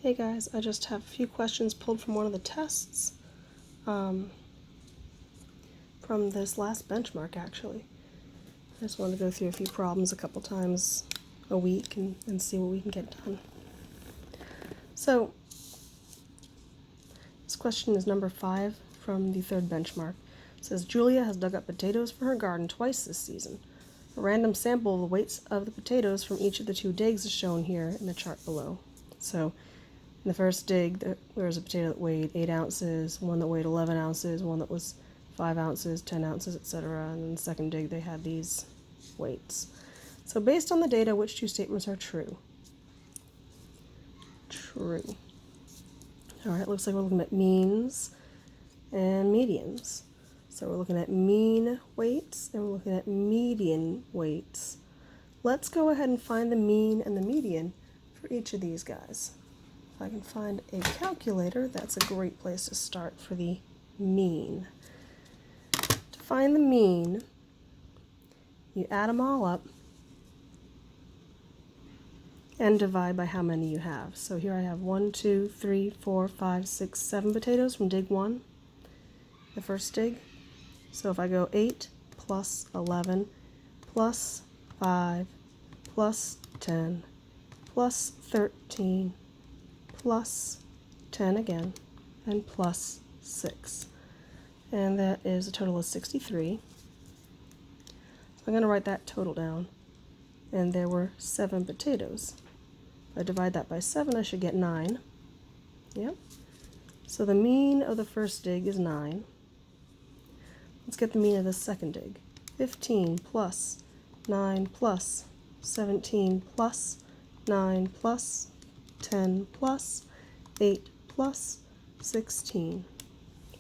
Hey guys, I just have a few questions pulled from one of the tests from this last benchmark actually. I just wanted to go through a few problems a couple times a week and see what we can get done. So this question is number 5 from the third benchmark. It says Julia has dug up potatoes for her garden twice this season. A random sample of the weights of the potatoes from each of the 2 digs is shown here in the chart below. So in the first dig, there was a potato that weighed 8 ounces, one that weighed 11 ounces, one that was 5 ounces, 10 ounces, etc. And in the second dig, they had these weights. So based on the data, which 2 statements are true? True. All right, looks like we're looking at means and medians. So we're looking at mean weights and we're looking at median weights. Let's go ahead and find the mean and the median for each of these guys. If I can find a calculator, that's a great place to start for the mean. To find the mean, you add them all up and divide by how many you have. So here I have 1, 2, 3, 4, 5, 6, 7 potatoes from dig 1, the first dig. So if I go 8 plus 11 plus 5 plus 10 plus 13 plus 10 again, and plus 6. And that is a total of 63. So I'm going to write that total down. And there were 7 potatoes. If I divide that by 7, I should get 9. Yep. So the mean of the first dig is 9. Let's get the mean of the second dig. 15 plus 9 plus 17 plus 9 plus 10 plus 8 plus 16.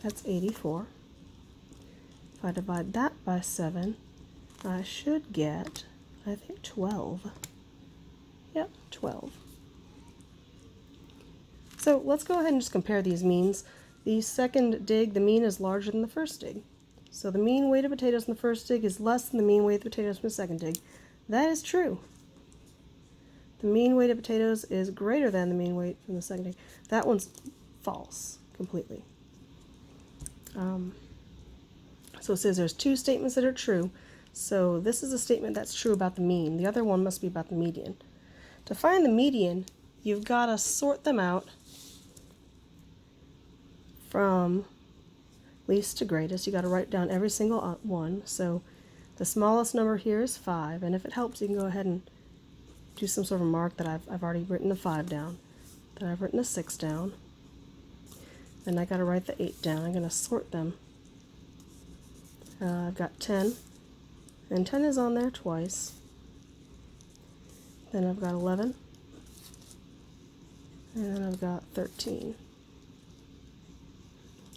That's 84. If I divide that by 7, I should get, I think, 12. Yep, 12. So let's go ahead and just compare these means. The second dig, the mean is larger than the first dig. So the mean weight of potatoes in the first dig is less than the mean weight of potatoes from the second dig. That is true. The mean weight of potatoes is greater than the mean weight from the second dig. That one's false completely. So it says there's 2 statements that are true. So this is a statement that's true about the mean. The other one must be about the median. To find the median, you've got to sort them out from least to greatest. You've got to write down every single one. So the smallest number here is 5. And if it helps, you can go ahead and do some sort of mark that I've already written a 5 down. Then I've written a 6 down. And I got to write the 8 down. I'm going to sort them. I've got 10. And 10 is on there twice. Then I've got 11. And then I've got 13.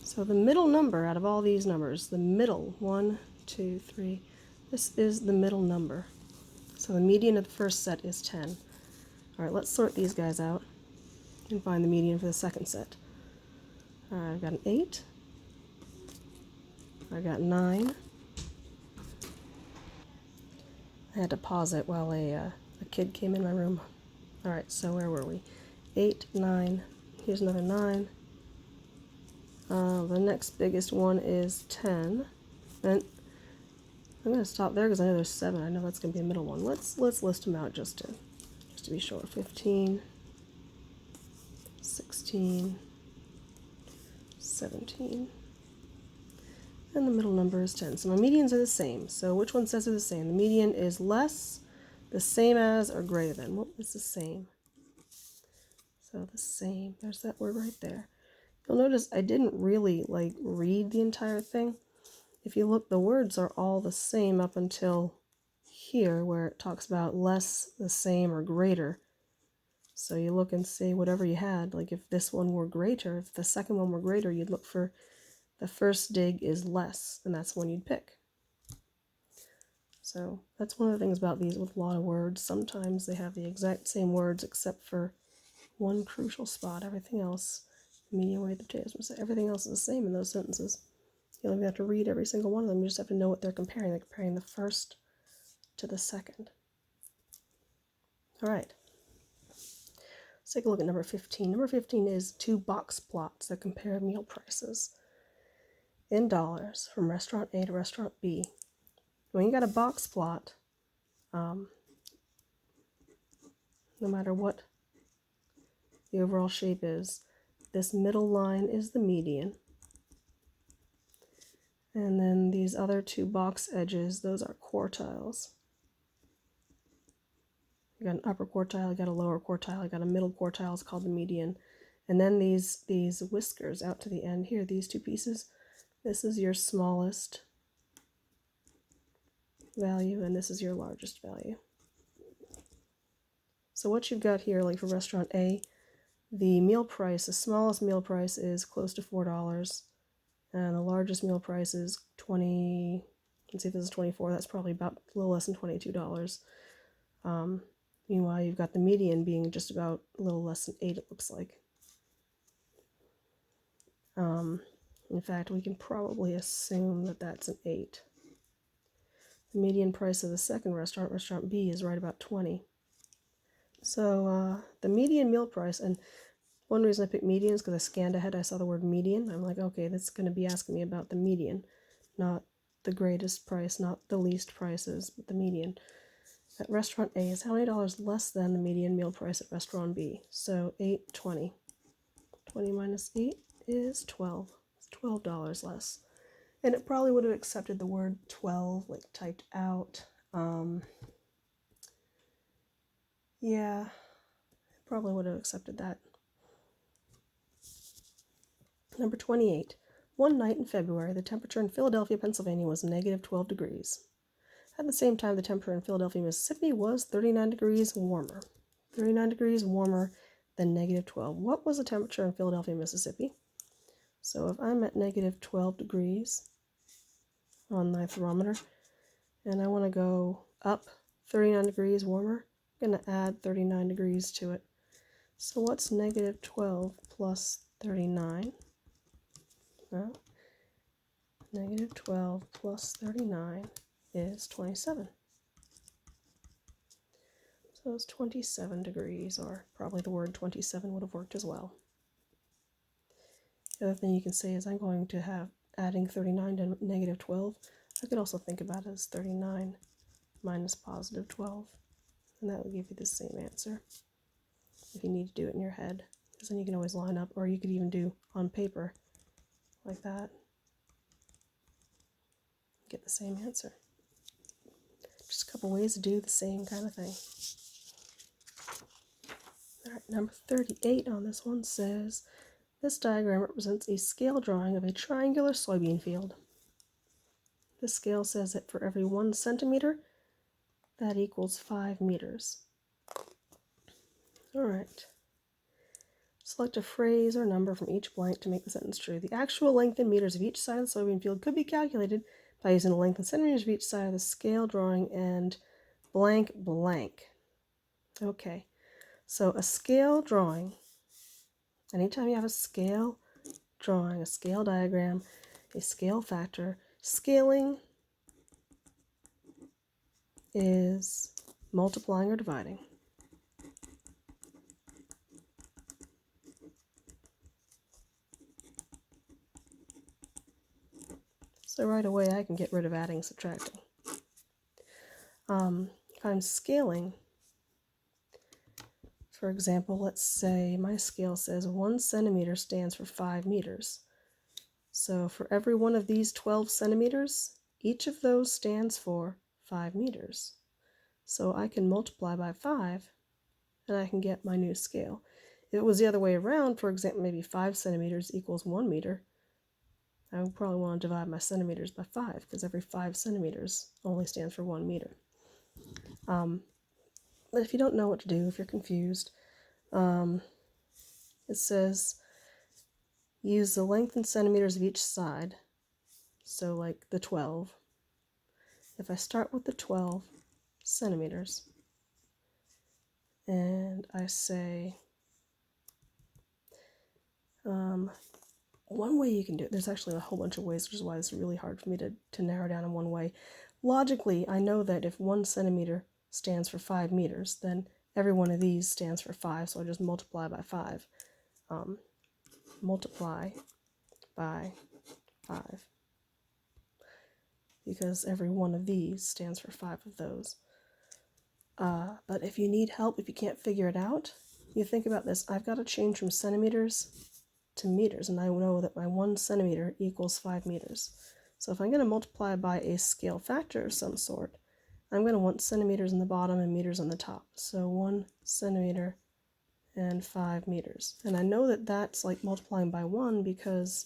So the middle number out of all these numbers, the middle, 1, 2, 3, this is the middle number. So the median of the first set is 10. All right, let's sort these guys out and find the median for the second set. All right, I've got an 8. I got 9. I had to pause it while a kid came in my room. All right, so where were we? 8, 9. Here's another 9. The next biggest one is 10. And I'm going to stop there because I know there's 7. I know that's going to be the middle one. Let's list them out just to be sure. 15, 16, 17. And the middle number is 10. So my medians are the same. So which one says they're the same? The median is less, the same as, or greater than. What is the same? So the same. There's that word right there. You'll notice I didn't really read the entire thing. If you look, the words are all the same up until here where it talks about less, the same, or greater. So you look and see whatever you had. Like if this one were greater, if the second one were greater, you'd look for the first dig is less, and that's the one you'd pick. So that's one of the things about these with a lot of words. Sometimes they have the exact same words except for one crucial spot. Everything else, median weight of the potatoes, everything else is the same in those sentences. You don't even have to read every single one of them. You just have to know what they're comparing. They're comparing the first to the second. All right. Let's take a look at number 15. Number 15 is 2 box plots that compare meal prices in dollars from restaurant A to restaurant B. When you got a box plot, no matter what the overall shape is, this middle line is the median. And then these other 2 box edges, those are quartiles. You got an upper quartile, you got a lower quartile, you got a middle quartile, it's called the median. And then these whiskers out to the end here, these 2 pieces, this is your smallest value and this is your largest value. So what you've got here, like for restaurant A, the meal price, the smallest meal price is close to $4, and the largest meal price is 20, let's see if this is 24, that's probably about a little less than $22. Meanwhile, you've got the median being just about a little less than 8, it looks like. In fact, we can probably assume that that's an 8. The median price of the second restaurant, restaurant B, is right about 20. So the median meal price, and one reason I picked median is because I scanned ahead, I saw the word median. I'm like, okay, that's going to be asking me about the median, not the greatest price, not the least prices, but the median. At restaurant A is how many dollars less than the median meal price at restaurant B? So 8.20. 20 minus 8 is 12. It's $12 less. And it probably would have accepted the word 12, like typed out. Yeah, it probably would have accepted that. Number 28. One night in February, the temperature in Philadelphia, Pennsylvania was negative 12 degrees. At the same time, the temperature in Philadelphia, Mississippi was 39 degrees warmer. 39 degrees warmer than negative 12. What was the temperature in Philadelphia, Mississippi? So if I'm at negative 12 degrees on my thermometer, and I want to go up 39 degrees warmer, I'm going to add 39 degrees to it. So what's negative 12 plus 39? Well, negative 12 plus 39 is 27. So it's 27 degrees, or probably the word 27 would have worked as well. The other thing you can say is I'm going to have adding 39 to negative 12. I could also think about it as 39 minus positive 12, and that would give you the same answer if you need to do it in your head, because then you can always line up, or you could even do on paper like that. Get the same answer. Just a couple ways to do the same kind of thing. Alright, number 38 on this one says, this diagram represents a scale drawing of a triangular soybean field. This scale says that for every 1 centimeter, that equals 5 meters. Alright. Select a phrase or number from each blank to make the sentence true. The actual length in meters of each side of the soybean field could be calculated by using the length in centimeters of each side of the scale drawing and blank blank. Okay, so a scale drawing, anytime you have a scale drawing, a scale diagram, a scale factor, scaling is multiplying or dividing. So right away I can get rid of adding, subtracting. If I'm scaling, for example, let's say my scale says 1 centimeter stands for 5 meters. So for every one of these 12 centimeters, each of those stands for 5 meters. So I can multiply by 5 and I can get my new scale. If it was the other way around, for example, maybe 5 centimeters equals 1 meter, I would probably want to divide my centimeters by 5 because every 5 centimeters only stands for 1 meter. But if you don't know what to do, if you're confused, it says use the length in centimeters of each side. So like the 12. If I start with the 12 centimeters and I say, one way you can do it, there's actually a whole bunch of ways, which is why it's really hard for me to narrow down in one way. Logically, I know that if 1 centimeter stands for 5 meters, then every one of these stands for 5, so I just multiply by 5. Multiply by 5. Because every one of these stands for 5 of those. But if you need help, if you can't figure it out, you think about this. I've got to change from centimeters to meters, and I know that my 1 centimeter equals 5 meters. So if I'm going to multiply by a scale factor of some sort, I'm going to want centimeters on the bottom and meters on the top. So 1 centimeter and 5 meters. And I know that that's like multiplying by 1 because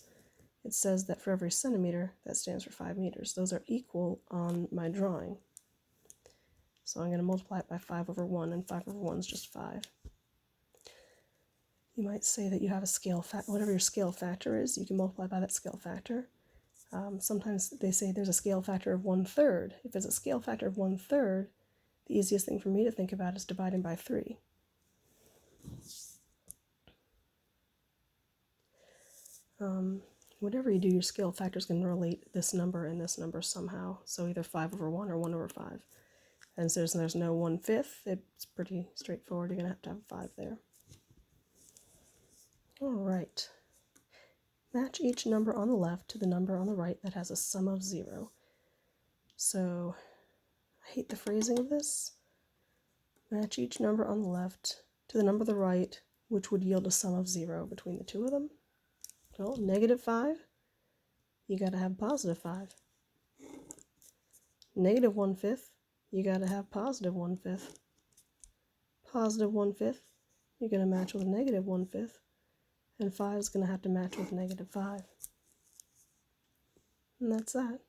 it says that for every centimeter, that stands for 5 meters. Those are equal on my drawing. So I'm going to multiply it by 5 over 1, and 5 over 1 is just 5. You might say that you have a scale factor, whatever your scale factor is, you can multiply by that scale factor. Sometimes they say there's a scale factor of 1/3. If it's a scale factor of 1/3, the easiest thing for me to think about is dividing by 3. Whatever you do, your scale factor is going to relate this number and this number somehow. So either 5 over 1 or 1 over 5. And since there's no 1/5, it's pretty straightforward. You're going to have a 5 there. All right. Match each number on the left to the number on the right that has a sum of 0. So, I hate the phrasing of this. Match each number on the left to the number on the right, which would yield a sum of 0 between the two of them. Well, -5, you got to have +5. -1/5, you got to have +1/5. +1/5, you're going to match with -1/5. And 5 is going to have to match with -5. And that's that.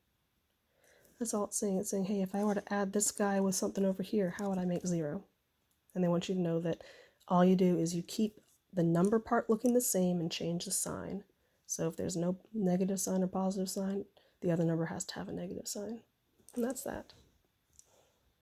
That's all it's saying. It's saying, hey, if I were to add this guy with something over here, how would I make 0? And they want you to know that all you do is you keep the number part looking the same and change the sign. So if there's no negative sign or positive sign, the other number has to have a negative sign. And that's that.